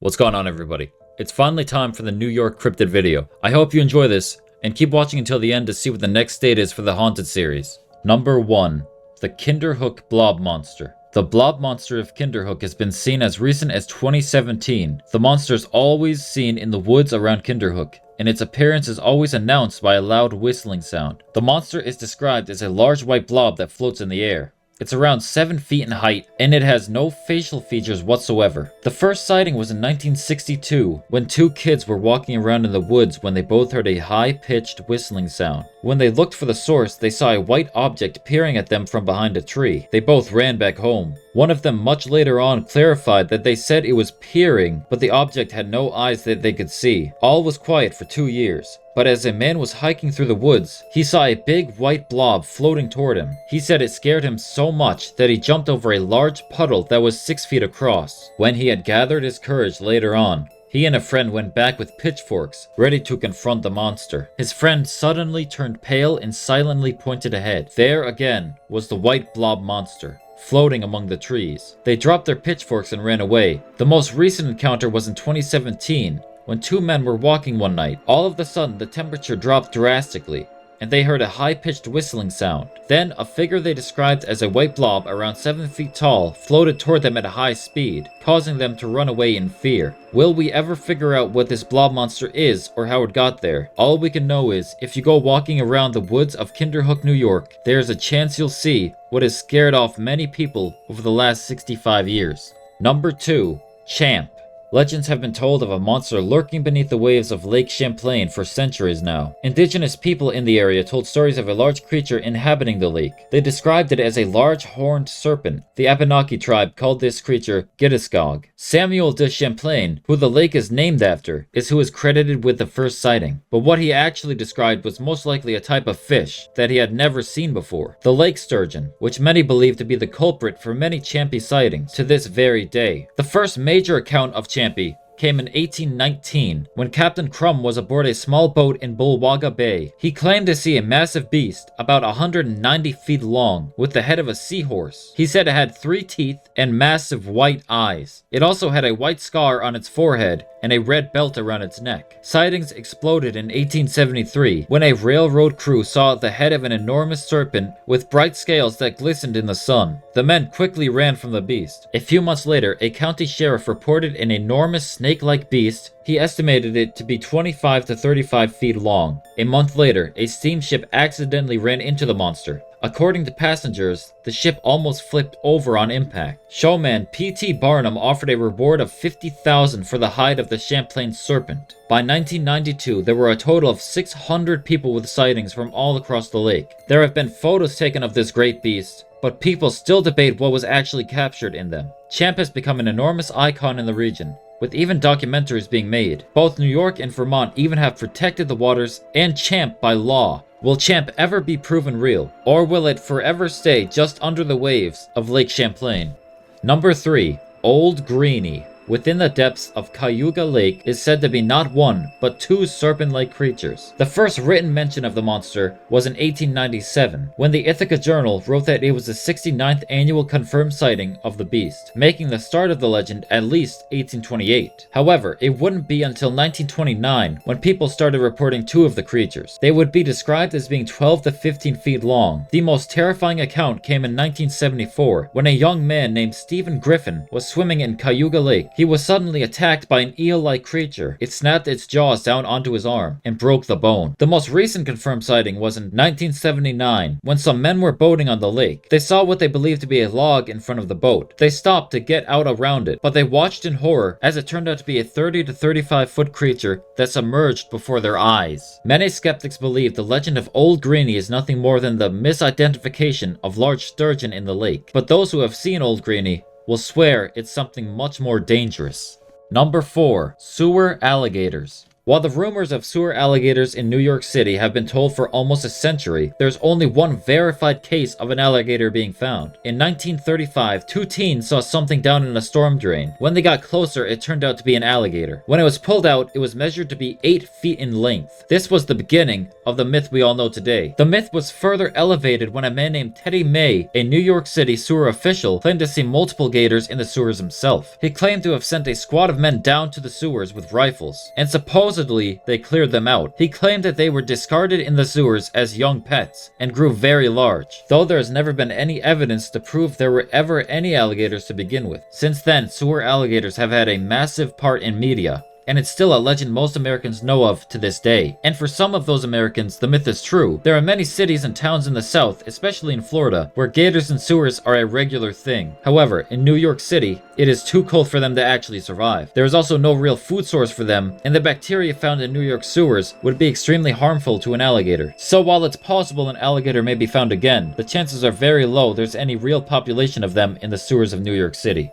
What's going on, everybody? It's finally time for the New York cryptid video. I hope you enjoy this, and keep watching until the end to see what the next date is for the Haunted series. Number 1. The Kinderhook Blob Monster. The blob monster of Kinderhook has been seen as recent as 2017. The monster is always seen in the woods around Kinderhook, and its appearance is always announced by a loud whistling sound. The monster is described as a large white blob that floats in the air. It's around 7 feet in height, and it has no facial features whatsoever. The first sighting was in 1962, when 2 kids were walking around in the woods when they both heard a high-pitched whistling sound. When they looked for the source, they saw a white object peering at them from behind a tree. They both ran back home. One of them much later on clarified that they said it was peering, but the object had no eyes that they could see. All was quiet for 2 years. But as a man was hiking through the woods, he saw a big white blob floating toward him. He said it scared him so much that he jumped over a large puddle that was 6 feet across. When he had gathered his courage later on, he and a friend went back with pitchforks, ready to confront the monster. His friend suddenly turned pale and silently pointed ahead. There again was the white blob monster, floating among the trees. They dropped their pitchforks and ran away. The most recent encounter was in 2017, when 2 men were walking one night. All of a sudden, the temperature dropped drastically, and they heard a high-pitched whistling sound. Then, a figure they described as a white blob around 7 feet tall floated toward them at a high speed, causing them to run away in fear. Will we ever figure out what this blob monster is or how it got there? All we can know is, if you go walking around the woods of Kinderhook, New York, there's a chance you'll see what has scared off many people over the last 65 years. Number 2. Champ. Legends have been told of a monster lurking beneath the waves of Lake Champlain for centuries now. Indigenous people in the area told stories of a large creature inhabiting the lake. They described it as a large horned serpent. The Abenaki tribe called this creature Gittysgog. Samuel de Champlain, who the lake is named after, is who is credited with the first sighting. But what he actually described was most likely a type of fish that he had never seen before. The lake sturgeon, which many believe to be the culprit for many Champy sightings to this very day. The first major account of Champy came in 1819, when Captain Crum was aboard a small boat in Bulwaga Bay. He claimed to see a massive beast, about 190 feet long, with the head of a seahorse. He said it had 3 teeth and massive white eyes. It also had a white scar on its forehead and a red belt around its neck. Sightings exploded in 1873, when a railroad crew saw the head of an enormous serpent with bright scales that glistened in the sun. The men quickly ran from the beast. A few months later, a county sheriff reported an enormous snake-like beast. He estimated it to be 25 to 35 feet long. A month later, a steamship accidentally ran into the monster. According to passengers, the ship almost flipped over on impact. Showman P.T. Barnum offered a reward of $50,000 for the hide of the Champlain serpent. By 1992, there were a total of 600 people with sightings from all across the lake. There have been photos taken of this great beast, but people still debate what was actually captured in them. Champ has become an enormous icon in the region, with even documentaries being made. Both New York and Vermont even have protected the waters and Champ by law. Will Champ ever be proven real, or will it forever stay just under the waves of Lake Champlain? Number 3. Old Greenie. Within the depths of Cayuga Lake is said to be not 1, but 2 serpent-like creatures. The first written mention of the monster was in 1897, when the Ithaca Journal wrote that it was the 69th annual confirmed sighting of the beast, making the start of the legend at least 1828. However, it wouldn't be until 1929 when people started reporting 2 of the creatures. They would be described as being 12 to 15 feet long. The most terrifying account came in 1974, when a young man named Stephen Griffin was swimming in Cayuga Lake. He was suddenly attacked by an eel-like creature. It snapped its jaws down onto his arm and broke the bone. The most recent confirmed sighting was in 1979, when some men were boating on the lake. They saw what they believed to be a log in front of the boat. They stopped to get out around it, but they watched in horror as it turned out to be a 30 to 35 foot creature that submerged before their eyes. Many skeptics believe the legend of Old Greenie is nothing more than the misidentification of large sturgeon in the lake. But those who have seen Old Greenie will swear it's something much more dangerous. Number 4. Sewer alligators. While the rumors of sewer alligators in New York City have been told for almost a century, there's only one verified case of an alligator being found. In 1935, two teens saw something down in a storm drain. When they got closer, it turned out to be an alligator. When it was pulled out, it was measured to be 8 feet in length. This was the beginning of the myth we all know today. The myth was further elevated when a man named Teddy May, a New York City sewer official, claimed to see multiple gators in the sewers himself. He claimed to have sent a squad of men down to the sewers with rifles, and supposedly they cleared them out. He claimed that they were discarded in the sewers as young pets and grew very large, though there has never been any evidence to prove there were ever any alligators to begin with. Since then, sewer alligators have had a massive part in media, and it's still a legend most Americans know of to this day. And for some of those Americans, the myth is true. There are many cities and towns in the South, especially in Florida, where gators and sewers are a regular thing. However, in New York City, it is too cold for them to actually survive. There is also no real food source for them, and the bacteria found in New York sewers would be extremely harmful to an alligator. So while it's possible an alligator may be found again, the chances are very low there's any real population of them in the sewers of New York City.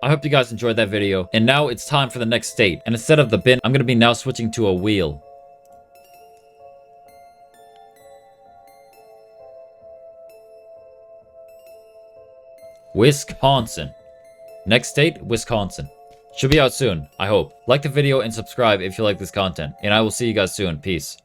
I hope you guys enjoyed that video, and now it's time for the next state. And instead of the bin, I'm gonna be now switching to a wheel. Wisconsin. Next state, Wisconsin. Should be out soon, I hope. Like the video and subscribe if you like this content, and I will see you guys soon. Peace.